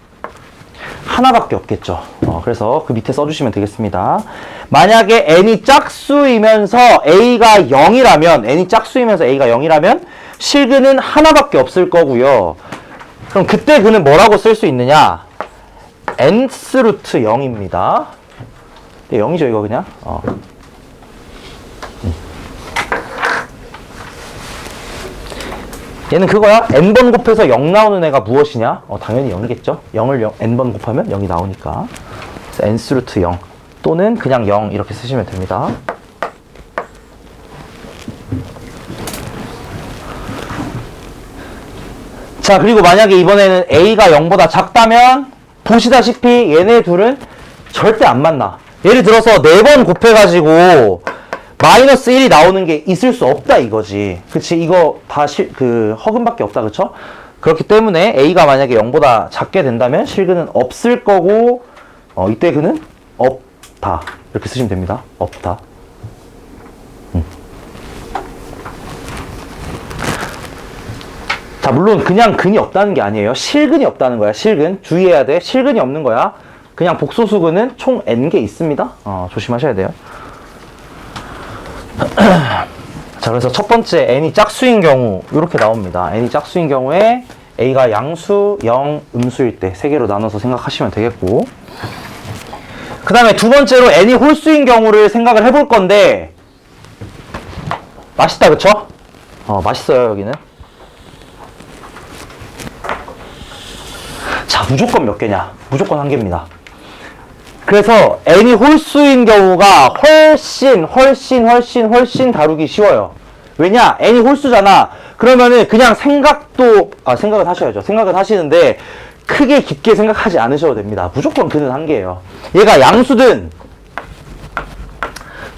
하나밖에 없겠죠. 그래서 그 밑에 써주시면 되겠습니다. 만약에 n이 짝수이면서 a가 0이라면 실근은 하나밖에 없을 거고요. 그럼 그때 그는 뭐라고 쓸 수 있느냐? n스 루트 0입니다. 0이죠 이거 그냥. 얘는 그거야. n번 곱해서 0 나오는 애가 무엇이냐? 당연히 0이겠죠. 0을 n번 곱하면 0이 나오니까. 그래서 n스 루트 0 또는 그냥 0 이렇게 쓰시면 됩니다. 자, 그리고 만약에 이번에는 a가 0보다 작다면 보시다시피 얘네 둘은 절대 안 만나. 예를 들어서 4번 곱해가지고 마이너스 1이 나오는 게 있을 수 없다 이거지. 그치? 이거 다 허근밖에 없다. 그쵸? 그렇기 때문에 a가 만약에 0보다 작게 된다면 실근은 없을 거고, 이때 그는 없다. 이렇게 쓰시면 됩니다. 없다. 자, 물론 그냥 근이 없다는 게 아니에요. 실근이 없다는 거야. 실근. 주의해야 돼. 실근이 없는 거야. 그냥 복소수근은 총 n개 있습니다. 조심하셔야 돼요. 자, 그래서 첫 번째 n이 짝수인 경우 이렇게 나옵니다. n이 짝수인 경우에 a가 양수, 0, 음수일 때 세 개로 나눠서 생각하시면 되겠고, 그 다음에 두 번째로 n이 홀수인 경우를 생각을 해볼 건데, 맛있다 그쵸? 맛있어요 여기는. 자, 무조건 몇 개냐? 무조건 한 개입니다. 그래서 n이 홀수인 경우가 훨씬 다루기 쉬워요. 왜냐? n이 홀수잖아. 그러면은 그냥 생각은 하셔야죠. 생각은 하시는데 크게 깊게 생각하지 않으셔도 됩니다. 무조건 그는 한 개예요. 얘가 양수든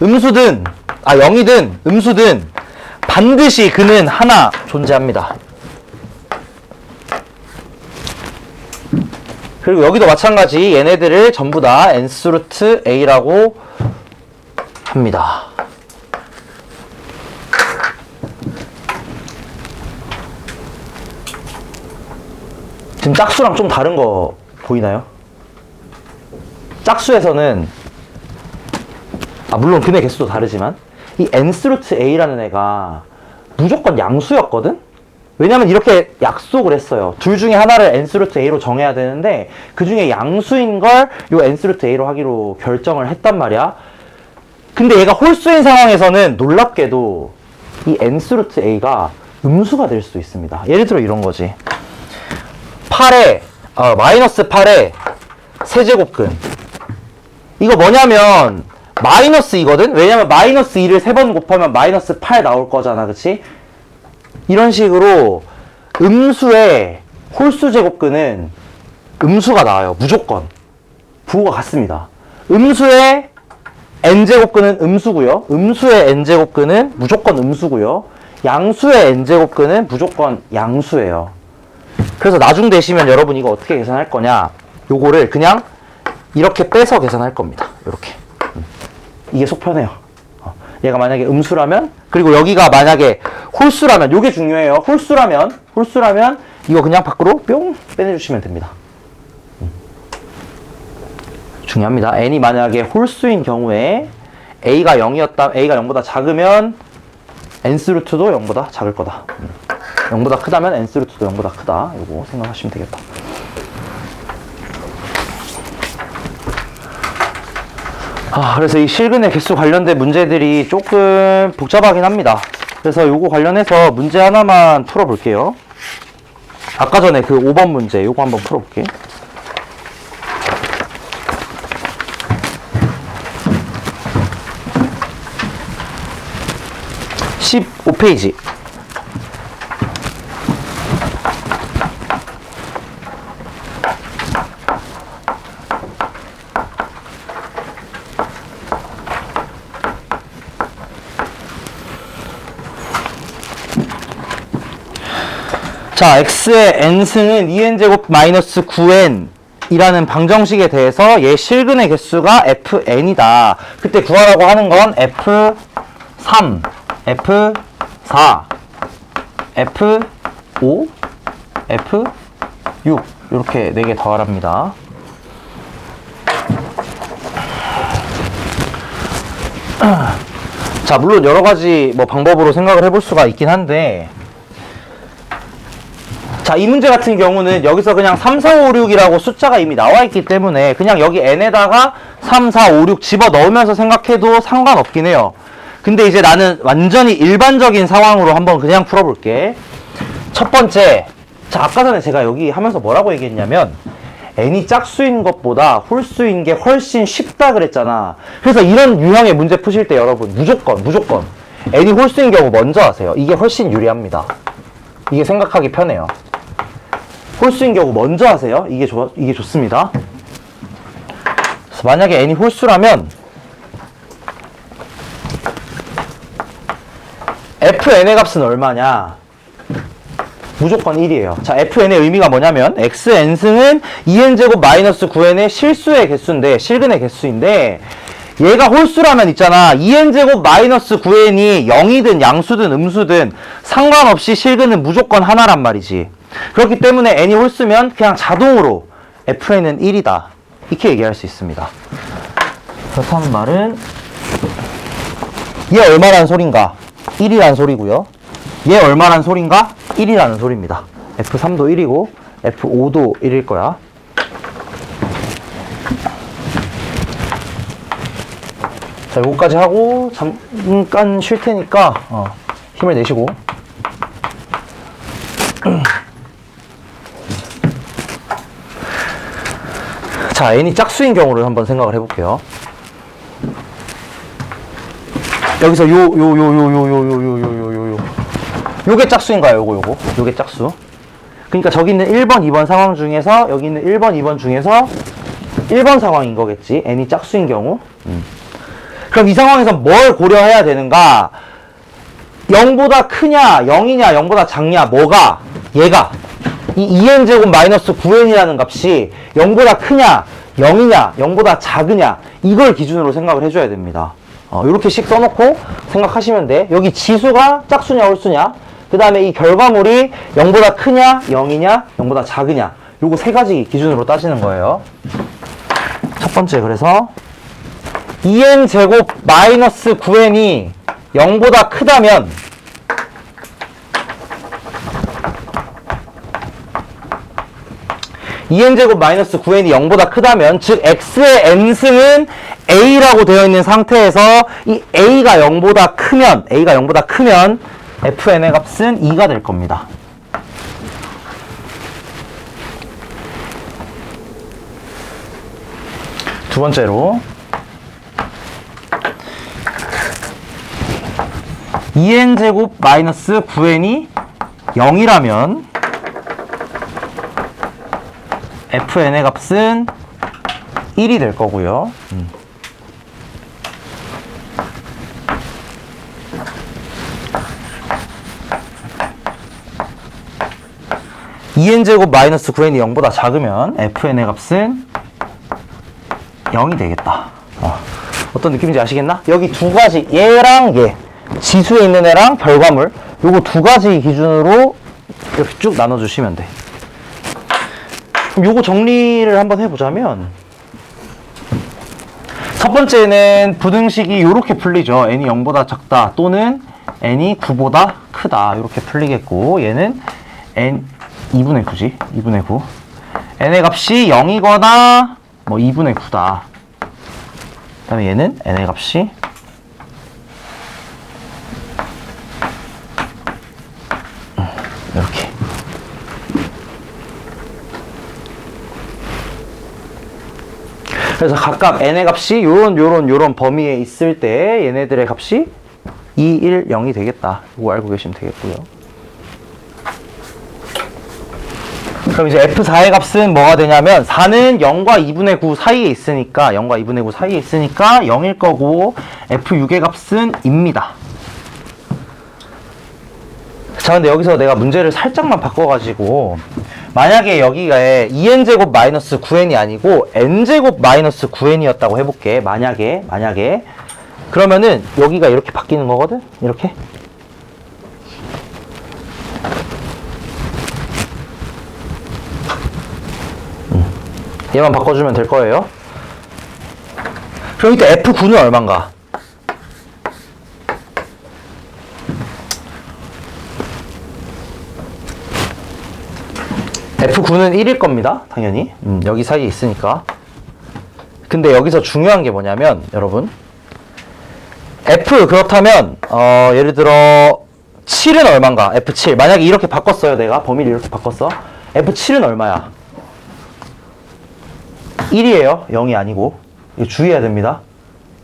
음수든 0이든 음수든 반드시 그는 하나 존재합니다. 그리고 여기도 마찬가지 얘네들을 전부 다 n스 루트 a라고 합니다. 지금 짝수랑 좀 다른 거 보이나요? 짝수에서는 물론 근의 개수도 다르지만 이 n스 루트 a라는 애가 무조건 양수였거든? 왜냐면 이렇게 약속을 했어요. 둘 중에 하나를 n스 루트 a로 정해야 되는데 그 중에 양수인 걸 요 n스 루트 a로 하기로 결정을 했단 말이야. 근데 얘가 홀수인 상황에서는 놀랍게도 이 n스 루트 a가 음수가 될 수 있습니다. 예를 들어 이런 거지. 마이너스 8의 세제곱근. 이거 뭐냐면 마이너스 2거든? 왜냐면 마이너스 2를 3번 곱하면 마이너스 8 나올 거잖아. 그치? 이런 식으로 음수의 홀수 제곱근은 음수가 나와요. 무조건. 부호가 같습니다. 음수의 n제곱근은 음수고요. 음수의 n제곱근은 무조건 음수고요. 양수의 n제곱근은 무조건 양수예요. 그래서 나중 되시면 여러분 이거 어떻게 계산할 거냐? 요거를 그냥 이렇게 빼서 계산할 겁니다. 이렇게. 이게 속 편해요. 얘가 만약에 음수라면, 그리고 여기가 만약에 홀수라면, 요게 중요해요. 홀수라면 이거 그냥 밖으로 뿅 빼내주시면 됩니다. 중요합니다. n이 만약에 홀수인 경우에 a가 0이었다, a가 0보다 작으면 nth 루트도 0보다 작을 거다. 0보다 크다면 nth 루트도 0보다 크다. 이거 생각하시면 되겠다. 그래서 이 실근의 개수 관련된 문제들이 조금 복잡하긴 합니다. 그래서 요거 관련해서 문제 하나만 풀어볼게요. 아까 전에 그 5번 문제 요거 한번 풀어볼게. 15페이지. 자, x의 n승은 2n제곱 마이너스 9n 이라는 방정식에 대해서 얘 실근의 개수가 fn이다. 그때 구하라고 하는 건 f3, f4, f5, f6 이렇게 4개 더하랍니다. 자, 물론 여러 가지 방법으로 생각을 해볼 수가 있긴 한데, 자, 이 문제 같은 경우는 여기서 그냥 3, 4, 5, 6이라고 숫자가 이미 나와 있기 때문에 그냥 여기 n에다가 3, 4, 5, 6 집어 넣으면서 생각해도 상관없긴 해요. 근데 이제 나는 완전히 일반적인 상황으로 한번 그냥 풀어볼게. 첫 번째, 자, 아까 전에 제가 여기 하면서 뭐라고 얘기했냐면 n이 짝수인 것보다 홀수인 게 훨씬 쉽다 그랬잖아. 그래서 이런 유형의 문제 푸실 때 여러분 무조건 n이 홀수인 경우 먼저 하세요. 이게 훨씬 유리합니다. 이게 생각하기 편해요. 홀수인 경우 먼저 하세요. 이게 좋습니다. 그래서 만약에 n이 홀수라면 fn의 값은 얼마냐? 무조건 1이에요. 자, fn의 의미가 뭐냐면 xn승은 2n제곱 마이너스 9n의 실수의 개수인데, 실근의 개수인데, 얘가 홀수라면 있잖아. 2n제곱 마이너스 9n이 0이든 양수든 음수든 상관없이 실근은 무조건 하나란 말이지. 그렇기 때문에 n이 홀수면 그냥 자동으로 fn은 1이다. 이렇게 얘기할 수 있습니다. 그렇다는 말은 얘 얼마란 소린가? 1이란 소리고요. 얘 얼마란 소린가? 1이라는 소리입니다. f3도 1이고 f5도 1일 거야. 자, 요거까지 하고 잠깐 쉴 테니까 힘을 내시고. 자, n이 짝수인 경우를 한번 생각을 해볼게요. 여기서 요게 짝수인가요? 요게 짝수. 그러니까 저기 있는 1번, 2번 상황 중에서 여기 있는 1번, 2번 중에서 1번 상황인 거겠지. n이 짝수인 경우. 그럼 이 상황에서 뭘 고려해야 되는가? 0보다 크냐, 0이냐, 0보다 작냐, 뭐가? 얘가. 이 2n제곱 마이너스 9n이라는 값이 0보다 크냐, 0이냐, 0보다 작으냐, 이걸 기준으로 생각을 해줘야 됩니다. 요렇게씩 써놓고 생각하시면 돼. 여기 지수가 짝수냐, 홀수냐, 그 다음에 이 결과물이 0보다 크냐, 0이냐, 0보다 작으냐, 요거 세 가지 기준으로 따지는 거예요. 첫 번째, 그래서 2n제곱 마이너스 9n이 0보다 크다면 (2n제곱 마이너스 9n이 0보다 크다면) 즉 x의 n승은 a라고 되어 있는 상태에서 이 a가 0보다 크면 fn의 값은 2가 될 겁니다. 두 번째로 2n제곱 마이너스 9n이 0이라면 fn의 값은 1이 될 거고요. 2n제곱 마이너스 9n이 0보다 작으면 fn의 값은 0이 되겠다. 어떤 느낌인지 아시겠나? 여기 두 가지, 얘랑 얘, 지수에 있는 애랑 결과물, 요거 두 가지 기준으로 이렇게 쭉 나눠주시면 돼. 그럼 요거 정리를 한번 해보자면, 첫 번째는 부등식이 이렇게 풀리죠. n이 0보다 작다 또는 n이 9보다 크다 이렇게 풀리겠고, 얘는 n 2분의 9지. 2분의 9. n의 값이 0이거나 뭐 2분의 9다. 그 다음에 얘는 n의 값이 이렇게. 그래서 각각 n의 값이 요런 범위에 있을 때 얘네들의 값이 2, 1, 0이 되겠다. 이거 알고 계시면 되겠고요. 그럼 이제 F4의 값은 뭐가 되냐면 4는 0과 2분의 9 사이에 있으니까 0과 2분의 9 사이에 있으니까 0일 거고, F6의 값은 입니다. 자, 근데 여기서 내가 문제를 살짝만 바꿔가지고, 만약에 여기가 2n제곱 마이너스 9n이 아니고 n제곱 마이너스 9n이었다고 해볼게. 만약에 그러면은 여기가 이렇게 바뀌는 거거든? 이렇게. 얘만 바꿔주면 될 거예요. 그럼 이때 F9는 얼만가? F9는 1일 겁니다. 당연히. 여기 사이에 있으니까. 근데 여기서 중요한 게 뭐냐면, 여러분. F 그렇다면, 예를 들어, 7은 얼만가? F7. 만약에 이렇게 바꿨어요, 내가. 범위를 이렇게 바꿨어. F7은 얼마야? 1이에요. 0이 아니고. 이거 주의해야 됩니다.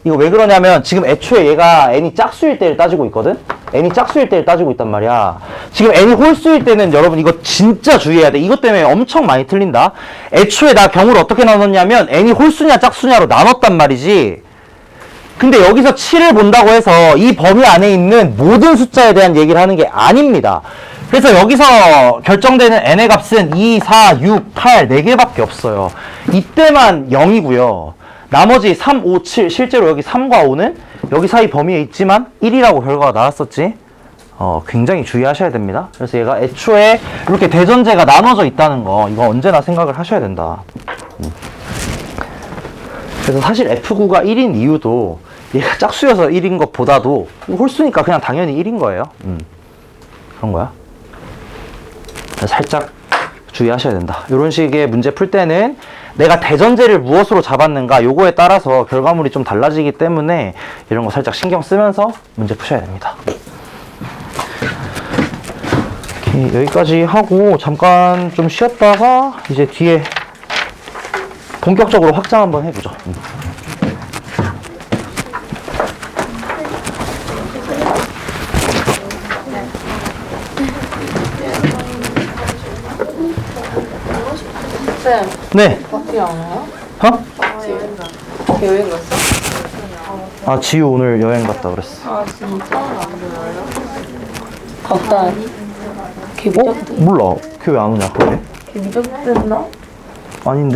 이거 왜 그러냐면, 지금 애초에 얘가 n이 짝수일 때를 따지고 있거든? n이 짝수일 때를 따지고 있단 말이야. 지금 n이 홀수일 때는 여러분 이거 진짜 주의해야 돼. 이것 때문에 엄청 많이 틀린다. 애초에 나 경우를 어떻게 나눴냐면 n이 홀수냐 짝수냐로 나눴단 말이지. 근데 여기서 7을 본다고 해서 이 범위 안에 있는 모든 숫자에 대한 얘기를 하는 게 아닙니다. 그래서 여기서 결정되는 n의 값은 2, 4, 6, 8, 4개밖에 없어요. 이때만 0이고요. 나머지 3, 5, 7, 실제로 여기 3과 5는 여기 사이 범위에 있지만 1이라고 결과가 나왔었지. 굉장히 주의하셔야 됩니다. 그래서 얘가 애초에 이렇게 대전제가 나눠져 있다는 거, 이거 언제나 생각을 하셔야 된다. 그래서 사실 F9가 1인 이유도 얘가 짝수여서 1인 것보다도 홀수니까 그냥 당연히 1인 거예요. 그런 거야. 살짝 주의하셔야 된다. 이런 식의 문제 풀 때는 내가 대전제를 무엇으로 잡았는가 요거에 따라서 결과물이 좀 달라지기 때문에 이런 거 살짝 신경 쓰면서 문제 푸셔야 됩니다. 오케이, 여기까지 하고 잠깐 좀 쉬었다가 이제 뒤에 본격적으로 확장 한번 해보죠. 쌤, 네. 밖에 안 와요? 여행 갔어? 아, 지우 오늘 여행 갔다 그랬어. 아, 진짜? 안 보여요? 갔다 와니? 걔 몰라. 걔 왜 안 오냐, 그래? 걔 미적됐나? 아닌데?